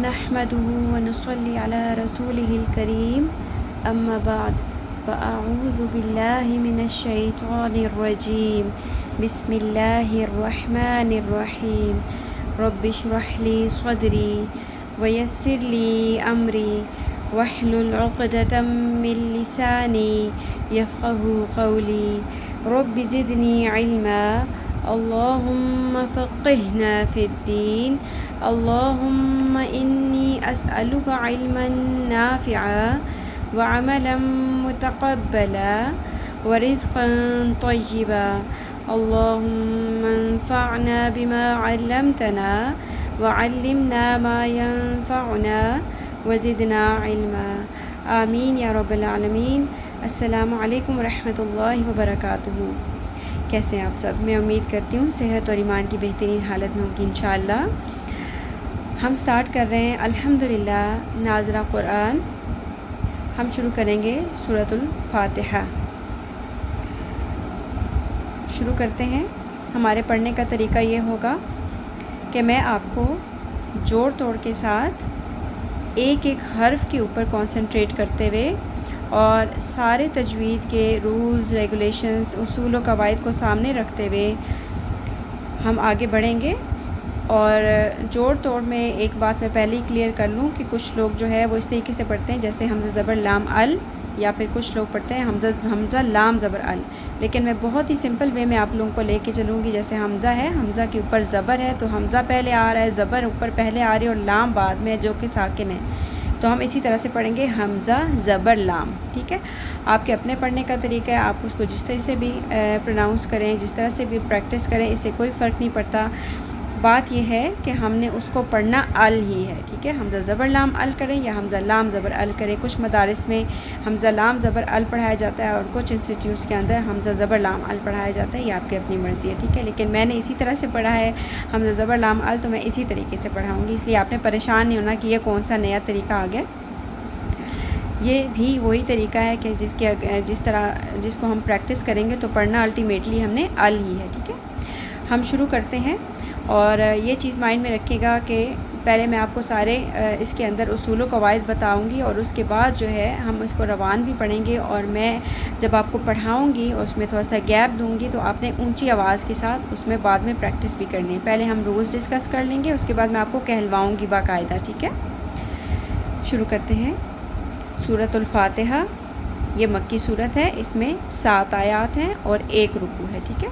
نحمده ونصلي على رسوله الكريم أما بعد فأعوذ بالله من الشيطان الرجيم بسم الله الرحمن الرحيم رب اشرح لي صدري ويسر لي أمري واحلل عقدة من لساني يفقه قولي رب زدني علما اللهم فقهنا في الدين اللهم إني أسألك علما نافعا وعملا متقبلا ورزقا طيبا اللهم انفعنا بما علمتنا وعلمنا ما ينفعنا وزدنا علما آمین یا رب العالمین۔ السلام علیکم ورحمۃ اللہ وبرکاتہ۔ کیسے ہیں آپ سب؟ میں امید کرتی ہوں صحت اور ایمان کی بہترین حالت میں ہوگی انشاءاللہ۔ ہم سٹارٹ کر رہے ہیں الحمدللہ ناظرہ قرآن۔ ہم شروع کریں گے سورۃ الفاتحہ۔ شروع کرتے ہیں۔ ہمارے پڑھنے کا طریقہ یہ ہوگا کہ میں آپ کو جوڑ توڑ کے ساتھ ایک ایک حرف کے اوپر کنسنٹریٹ کرتے ہوئے اور سارے تجوید کے رولز، ریگولیشنز، اصول و قواعد کو سامنے رکھتے ہوئے ہم آگے بڑھیں گے۔ اور جوڑ توڑ میں ایک بات میں پہلے ہی کلیئر کر لوں کہ کچھ لوگ جو ہے وہ اس طریقے سے پڑھتے ہیں جیسے حمزہ زبر لام ال، یا پھر کچھ لوگ پڑھتے ہیں حمزہ لام زبر ال، لیکن میں بہت ہی سمپل وے میں آپ لوگوں کو لے کے چلوں گی۔ جیسے حمزہ ہے، حمزہ کے اوپر زبر ہے تو حمزہ پہلے آ رہا ہے، زبر اوپر پہلے آ رہی ہے اور لام بعد میں جو کہ ساکن ہے، تو ہم اسی طرح سے پڑھیں گے حمزہ زبر لام، ٹھیک ہے؟ آپ کے اپنے پڑھنے کا طریقہ ہے، آپ اس کو جس طرح سے بھی پروناؤنس کریں، جس طرح سے بھی پریکٹس کریں، اس سے کوئی فرق نہیں پڑتا۔ بات یہ ہے کہ ہم نے اس کو پڑھنا ال ہی ہے، ٹھیک ہے؟ حمزہ زبر لام ال کریں یا حمزہ لام زبر ال کریں۔ کچھ مدارس میں حمزہ لام زبر ال پڑھایا جاتا ہے اور کچھ انسٹیٹیوٹس کے اندر حمزہ زبر لام ال پڑھایا جاتا ہے، یہ آپ کی اپنی مرضی ہے، ٹھیک ہے؟ لیکن میں نے اسی طرح سے پڑھا ہے حمزہ زبر لام ال، تو میں اسی طریقے سے پڑھاؤں گی، اس لیے آپ نے پریشان نہیں ہونا کہ یہ کون سا نیا طریقہ آ گیا۔ یہ بھی وہی طریقہ ہے کہ جس کو ہم پریکٹس کریں گے تو پڑھنا الٹیمیٹلی ہم نے ال ہی ہے، ٹھیک ہے؟ ہم شروع کرتے ہیں، اور یہ چیز مائنڈ میں رکھیے گا کہ پہلے میں آپ کو سارے اس کے اندر اصول و قواعد بتاؤں گی اور اس کے بعد جو ہے ہم اس کو روان بھی پڑھیں گے، اور میں جب آپ کو پڑھاؤں گی اور اس میں تھوڑا سا گیپ دوں گی تو آپ نے اونچی آواز کے ساتھ اس میں بعد میں پریکٹس بھی کرنی ہے۔ پہلے ہم رولز ڈسکس کر لیں گے، اس کے بعد میں آپ کو کہلواؤں گی باقاعدہ، ٹھیک ہے؟ شروع کرتے ہیں۔ سورۃ الفاتحہ یہ مکی صورت ہے، اس میں 7 آیات ہیں اور 1 رکوع ہے، ٹھیک ہے؟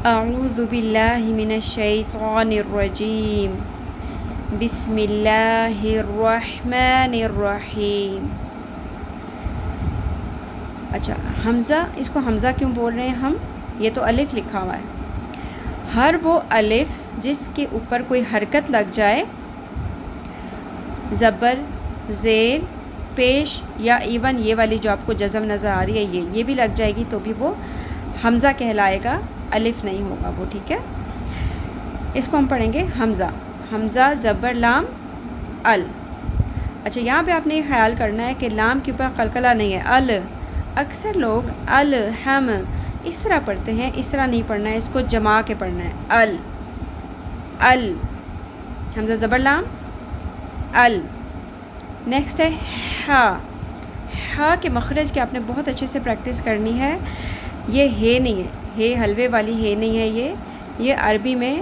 اعوذ باللہ من الشیطان الرجیم بسم اللہ الرحمن الرحیم۔ اچھا، حمزہ، اس کو حمزہ کیوں بول رہے ہیں ہم؟ یہ تو الف لکھا ہوا ہے، ہر وہ الف جس کے اوپر کوئی حرکت لگ جائے، زبر، زیر، پیش یا ایون یہ والی جو آپ کو جزم نظر آ رہی ہے یہ بھی لگ جائے گی تو بھی وہ حمزہ کہلائے گا، الف نہیں ہوگا وہ، ٹھیک ہے؟ اس کو ہم پڑھیں گے حمزہ زبر لام ال۔ اچھا، یہاں پہ آپ نے یہ خیال کرنا ہے کہ لام کے اوپر قلقلہ نہیں ہے، ال۔ اکثر لوگ ال ہم اس طرح پڑھتے ہیں، اس طرح نہیں پڑھنا ہے، اس کو جما کے پڑھنا ہے، ال حمزہ زبر لام ال۔ نیکسٹ ہے ہا کے مخرج کے آپ نے بہت اچھے سے پریکٹس کرنی ہے۔ یہ ہے نہیں ہے، ہے حلوے والی ہے نہیں ہے، یہ عربی میں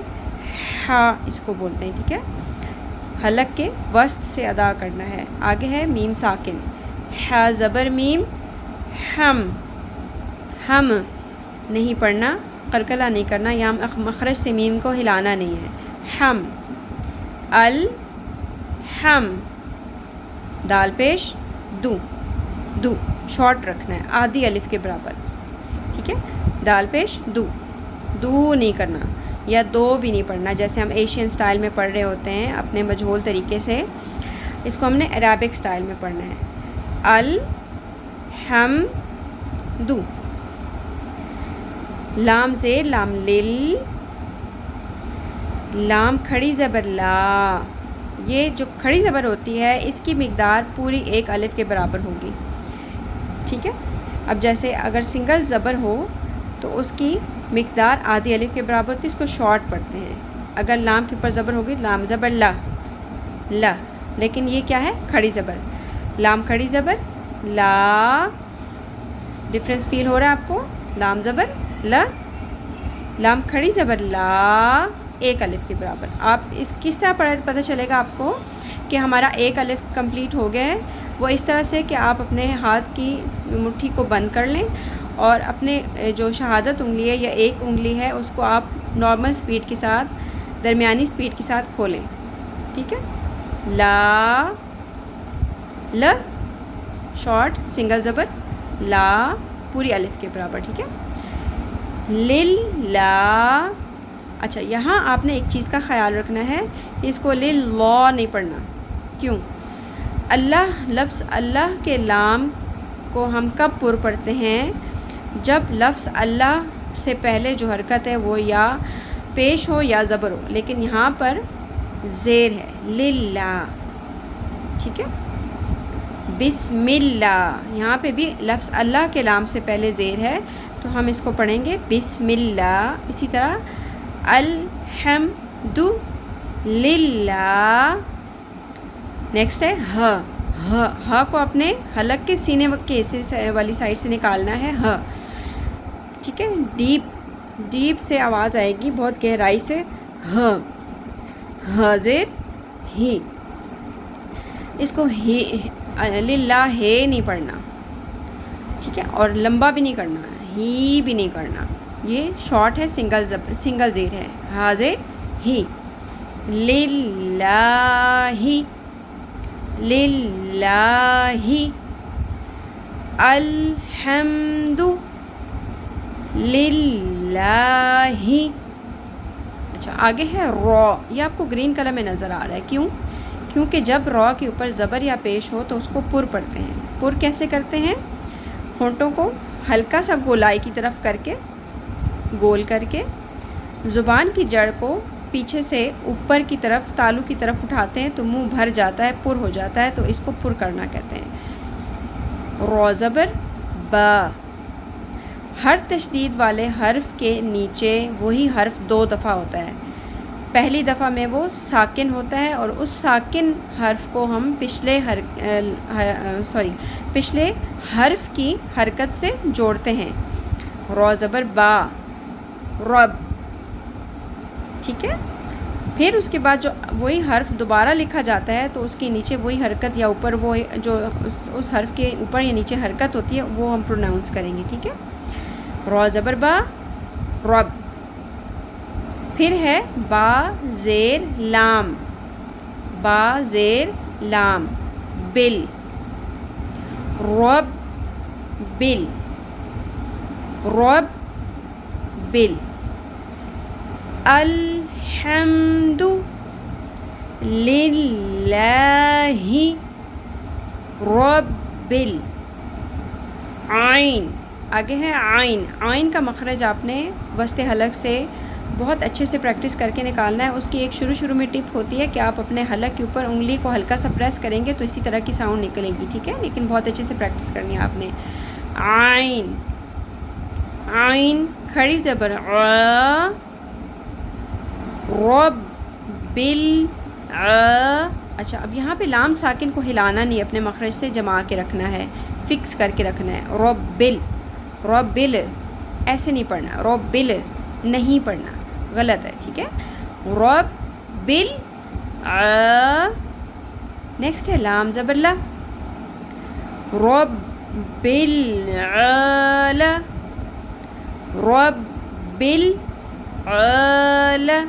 ہا اس کو بولتے ہیں، ٹھیک ہے؟ حلق کے وسط سے ادا کرنا ہے۔ آگے ہے میم ساکن، ہا زبر میم ہم نہیں پڑھنا، قلقلہ نہیں کرنا، یہاں مخرج سے میم کو ہلانا نہیں ہے، ہم ہم۔ دال پیش دو شارٹ رکھنا ہے، آدھی الف کے برابر، ٹھیک ہے؟ دال پیش دو نہیں کرنا، یا دو بھی نہیں پڑھنا جیسے ہم ایشین سٹائل میں پڑھ رہے ہوتے ہیں اپنے مجہول طریقے سے۔ اس کو ہم نے عربک سٹائل میں پڑھنا ہے، الحمد۔ لام زیر لام لل، لام کھڑی زبر لا، یہ جو کھڑی زبر ہوتی ہے اس کی مقدار پوری 1 الف کے برابر ہوگی، ٹھیک ہے؟ اب جیسے اگر سنگل زبر ہو تو اس کی مقدار آدھی الف کے برابر ہوتی ہے، اس کو شارٹ پڑھتے ہیں۔ اگر لام کے اوپر زبر ہوگی لام زبر لا، لا، لیکن یہ کیا ہے؟ کھڑی زبر. لام کھڑی زبر لا. ڈفرینس فیل ہو رہا ہے آپ کو؟ لام زبر لا، لام کھڑی زبر لا، ایک الف کے برابر. آپ اس کس طرح پتہ چلے گا آپ کو کہ ہمارا ایک الف کمپلیٹ ہو گیا ہے؟ وہ اس طرح سے کہ آپ اپنے ہاتھ کی مٹھی کو بند کر لیں اور اپنے جو شہادت انگلی ہے یا ایک انگلی ہے اس کو آپ نارمل سپیڈ کے ساتھ، درمیانی سپیڈ کے ساتھ کھولیں. ٹھیک ہے؟ لا، ل شارٹ سنگل زبر، لا پوری الف کے برابر. ٹھیک ہے؟ للہ. اچھا، یہاں آپ نے ایک چیز کا خیال رکھنا ہے، اس کو للہ نہیں پڑھنا. کیوں؟ اللہ، لفظ اللہ کے لام کو ہم کب پر پڑھتے ہیں؟ جب لفظ اللہ سے پہلے جو حرکت ہے وہ یا پیش ہو یا زبر ہو. لیکن یہاں پر زیر ہے، للہ. ٹھیک ہے؟ بسم اللہ، یہاں پہ بھی لفظ اللہ کے لام سے پہلے زیر ہے تو ہم اس کو پڑھیں گے بسم اللہ. اسی طرح الحمد للہ. نیکسٹ ہے ہ. ہ کو اپنے حلق کے سینے کے حصے والی سائڈ سے نکالنا ہے. ہ. ٹھیک ہے؟ ڈیپ سے آواز آئے گی، بہت گہرائی سے. ہ. ہ زیر ہی. اس کو ہی للہ ہے نہیں پڑھنا. ٹھیک ہے؟ اور لمبا بھی نہیں کرنا، ہی بھی نہیں کرنا. یہ شارٹ ہے، سنگل زیر ہے. ہا زیر ہی. للہ، للہ. الحمد للہ. اچھا، آگے ہے را. یہ آپ کو گرین کلر میں نظر آ رہا ہے. کیونکہ جب را کے اوپر زبر یا پیش ہو تو اس کو پر پڑھتے ہیں. پر کیسے کرتے ہیں؟ ہونٹوں کو ہلکا سا گولائی کی طرف کر کے، گول کر کے، زبان کی جڑ کو پیچھے سے اوپر کی طرف تالو کی طرف اٹھاتے ہیں تو منہ بھر جاتا ہے، پر ہو جاتا ہے، تو اس کو پر کرنا کہتے ہیں. را زبر با. ہر تشدید والے حرف کے نیچے وہی حرف 2 دفعہ ہوتا ہے. پہلی دفعہ میں وہ ساکن ہوتا ہے اور اس ساکن حرف کو ہم پچھلے حرف کی حرکت سے جوڑتے ہیں. را زبر با، رب. ٹھیک ہے؟ پھر اس کے بعد جو وہی حرف دوبارہ لکھا جاتا ہے تو اس کے نیچے وہی حرکت یا اوپر وہ جو اس حرف کے اوپر یا نیچے حرکت ہوتی ہے وہ ہم پروناؤنس کریں گے. ٹھیک ہے؟ را زبر با، رب. پھر ہے با زیر لام. با زیر لام، بل. رب بل، رب بل. الحمد للہ رب ال. عین. آگے ہے عین. عین کا مخرج آپ نے وسط حلق سے بہت اچھے سے پریکٹس کر کے نکالنا ہے. اس کی ایک شروع میں ٹپ ہوتی ہے کہ آپ اپنے حلق کے اوپر انگلی کو ہلکا سا پریس کریں گے تو اسی طرح کی ساؤنڈ نکلے گی. ٹھیک ہے؟ لیکن بہت اچھے سے پریکٹس کرنی ہے آپ نے. عین. عین کھڑی زبر ع. رب بل ع. اچھا، اب یہاں پہ لام ساکن کو ہلانا نہیں، اپنے مخرج سے جما کے رکھنا ہے، فکس کر کے رکھنا ہے. رب بل، رب بل ایسے نہیں پڑھنا، رب بل نہیں پڑھنا، غلط ہے. ٹھیک ہے؟ رب بل ع. نیکسٹ ہے لام زبر لا. رب بل ع. رب بل ع.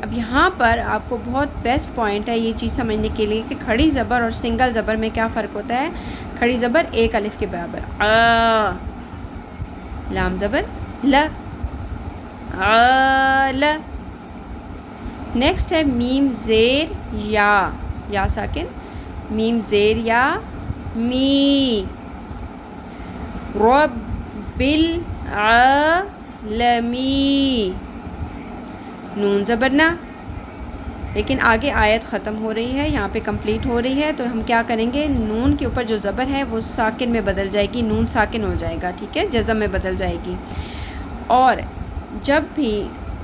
اب یہاں پر آپ کو بہت بیسٹ پوائنٹ ہے یہ چیز سمجھنے کے لیے کہ کھڑی زبر اور سنگل زبر میں کیا فرق ہوتا ہے. کھڑی زبر ایک الف کے برابر ع. لام زبر ل. ل. نیکسٹ ہے میم زیر یا. یا ساکن. میم زیر یا می. رب العالمین. نون زبر نہ. لیکن آگے آیت ختم ہو رہی ہے، یہاں پہ کمپلیٹ ہو رہی ہے، تو ہم کیا کریں گے؟ نون کے اوپر جو زبر ہے وہ ساکن میں بدل جائے گی، نون ساکن ہو جائے گا. ٹھیک ہے؟ جزم میں بدل جائے گی. اور جب بھی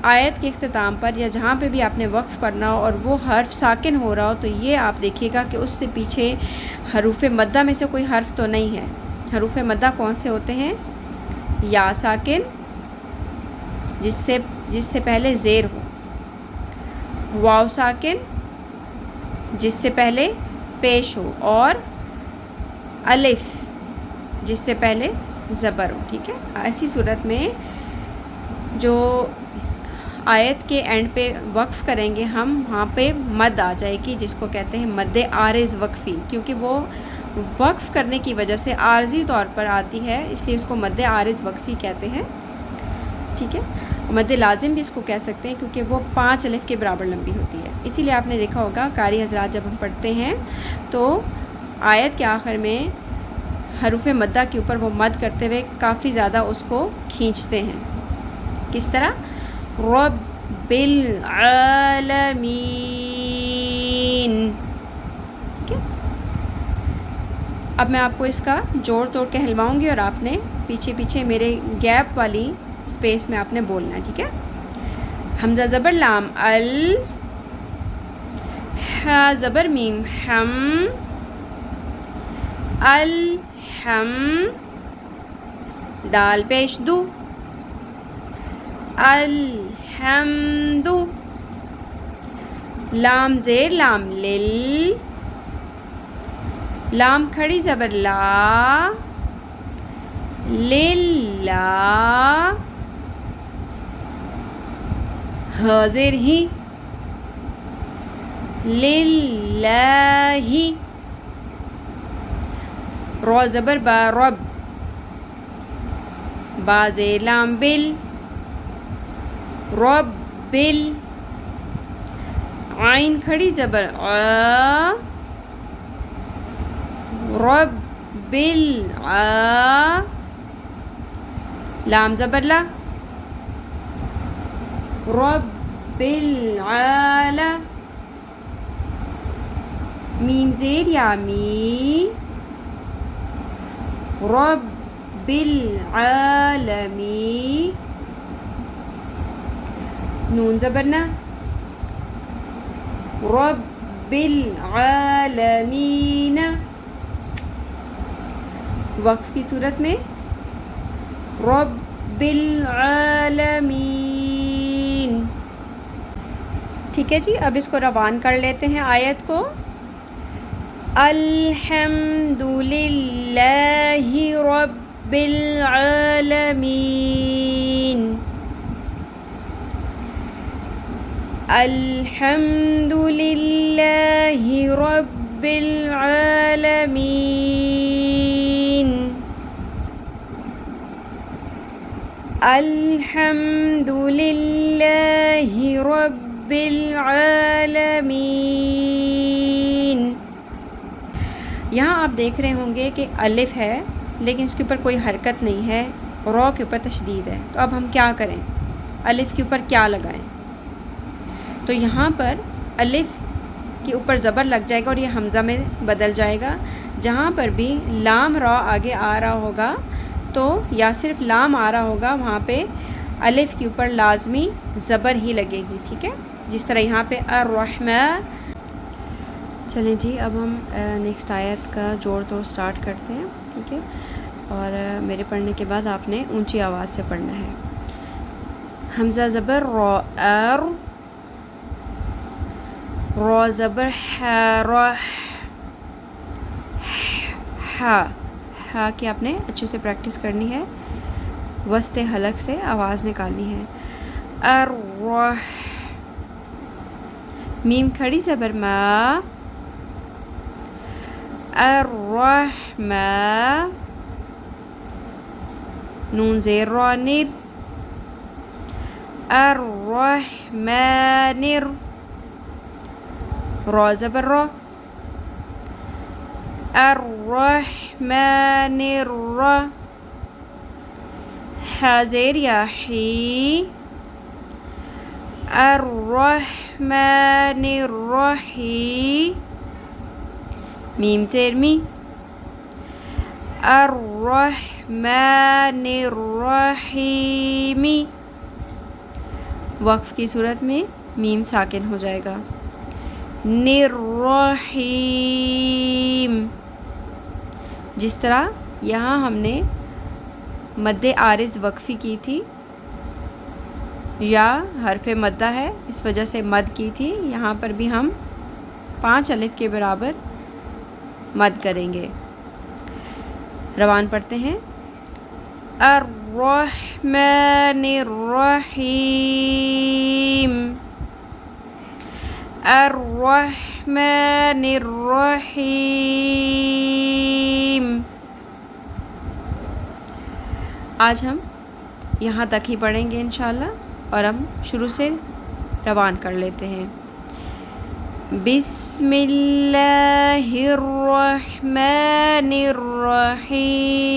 آیت کے اختتام پر یا جہاں پہ بھی آپ نے وقف کرنا ہو اور وہ حرف ساکن ہو رہا ہو تو یہ آپ دیکھیے گا کہ اس سے پیچھے حروف مدہ میں سے کوئی حرف تو نہیں ہے۔ حروف مدہ کون سے ہوتے ہیں؟ یا ساکن جس سے پہلے زیر ہو، واو ساکن جس سے پہلے پیش ہو، اور الف جس سے پہلے زبر ہو، ٹھیک ہے۔ ایسی صورت میں جو آیت کے اینڈ پہ وقف کریں گے ہم، وہاں پہ مد آ جائے گی، جس کو کہتے ہیں مد عارض وقفی، کیونکہ وہ وقف کرنے کی وجہ سے عارضی طور پر آتی ہے، اس لیے اس کو مد عارض وقفی کہتے ہیں، ٹھیک ہے۔ مد لازم بھی اس کو کہہ سکتے ہیں کیونکہ وہ 5 الف کے برابر لمبی ہوتی ہے۔ اسی لیے آپ نے دیکھا ہوگا قاری حضرات جب ہم پڑھتے ہیں تو آیت کے آخر میں حروف مدہ کے اوپر وہ مد کرتے ہوئے کافی زیادہ اس کو کھینچتے ہیں۔ کس طرح؟ رب العالمین، ٹھیک ہے۔ اب میں آپ کو اس کا جوڑ توڑ کے ہلواؤں گی اور آپ نے پیچھے پیچھے میرے گیپ والی اسپیس میں آپ نے بولنا ہے، ٹھیک ہے۔ حمزہ زبر لام ال، ہا زبر میم ہم، الحم، دال پیش دو، الحمد، لام زیر لام لل، لام کھڑی زبر لا، للہ، ہ زیر ہی، للہ، رو زبر با رب، با زیر لام بل، رب بل، عین کھڑی زبر آ، رب بل آ، لام زبر لا، رب العالا، میم زیر یا می، رب العالمی، نون زبر نا، رب العالمین، وقف کی صورت میں رب العالمین، ٹھیک ہے جی۔ اب اس کو روان کر لیتے ہیں آیت کو۔ الحمد للہ رب العالمین، الحمد للہ رب العالمین، الحمد للہ رب العالمین۔ یہاں آپ دیکھ رہے ہوں گے کہ الف ہے لیکن اس کے اوپر کوئی حرکت نہیں ہے، رو کے اوپر تشدید ہے، تو اب ہم کیا کریں؟ الف کے اوپر کیا لگائیں؟ تو یہاں پر الف کے اوپر زبر لگ جائے گا اور یہ حمزہ میں بدل جائے گا۔ جہاں پر بھی لام را آگے آ رہا ہوگا تو یا صرف لام آ رہا ہوگا وہاں پہ الف کے اوپر لازمی زبر ہی لگے گی، ٹھیک ہے۔ جس طرح یہاں پہ الرحمن۔ چلیں جی اب ہم نیکسٹ آیت کا جوڑ توڑ سٹارٹ کرتے ہیں، ٹھیک ہے، اور میرے پڑھنے کے بعد آپ نے اونچی آواز سے پڑھنا ہے۔ حمزہ زبر رو، ار، رو زبر ح، ہا، ہا کی آپ نے اچھے سے پریکٹس کرنی ہے، وسط حلق سے آواز نکالنی ہے۔ الرح، میم کھڑی زبر ما، الرحمن، نون زیر را نر، الرحمن، را زبر را، الرحمن الرا، ح زیر یا حی، الرحمن الرحیم، میم زیر می، الرحمن الرحیم، وقف کی صورت میں میم ساکن ہو جائے گا. نرحیم. جس طرح یہاں ہم نے مد عارض وقفی کی تھی، یا حرف مدہ ہے اس وجہ سے مد کی تھی، یہاں پر بھی ہم 5 الف کے برابر مد کریں گے. روان پڑھتے ہیں. الرحمن الرحیم. الرحمن الرحیم. آج ہم یہاں تک ہی پڑھیں گے انشاءاللہ، اور ہم شروع سے روان کر لیتے ہیں. بسم اللہ الرحمن الرحیم.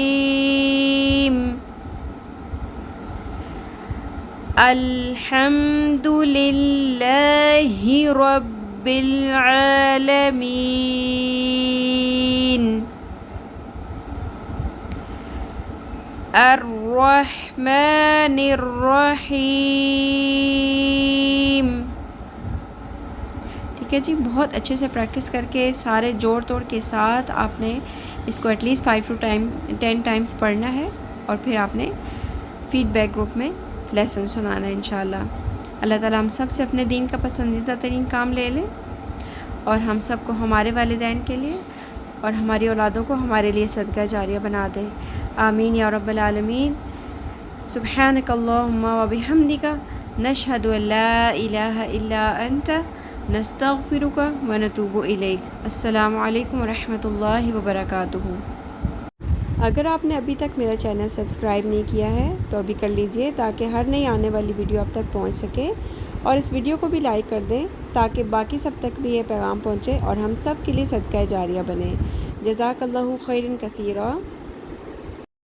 الحمد للہ رب العالمین. الرحمن الرحیم. ٹھیک ہے جی، بہت اچھے سے پریکٹس کر کے سارے جوڑ توڑ کے ساتھ آپ نے اس کو ایٹ لیسٹ 5 to 10 ٹائمس پڑھنا ہے، اور پھر آپ نے فیڈ بیک گروپ میں لیسن سنانا ہے انشاءاللہ. اللہ تعالیٰ ہم سب سے اپنے دین کا پسندیدہ ترین کام لے لے، اور ہم سب کو ہمارے والدین کے لیے اور ہماری اولادوں کو ہمارے لیے صدقہ جاریہ بنا دے. آمین یا رب العالمین. سبحانک اللہم و بحمدک، نشہد ان لا الہ الا انت، نستغفرک و نتوب الیک. السلام علیکم ورحمۃ اللہ وبرکاتہ. اگر آپ نے ابھی تک میرا چینل سبسکرائب نہیں کیا ہے تو ابھی کر لیجئے، تاکہ ہر نئی آنے والی ویڈیو آپ تک پہنچ سکے، اور اس ویڈیو کو بھی لائک کر دیں تاکہ باقی سب تک بھی یہ پیغام پہنچے اور ہم سب کے لیے صدقہ جاریہ بنے. جزاک اللہ خیرا کثیرا.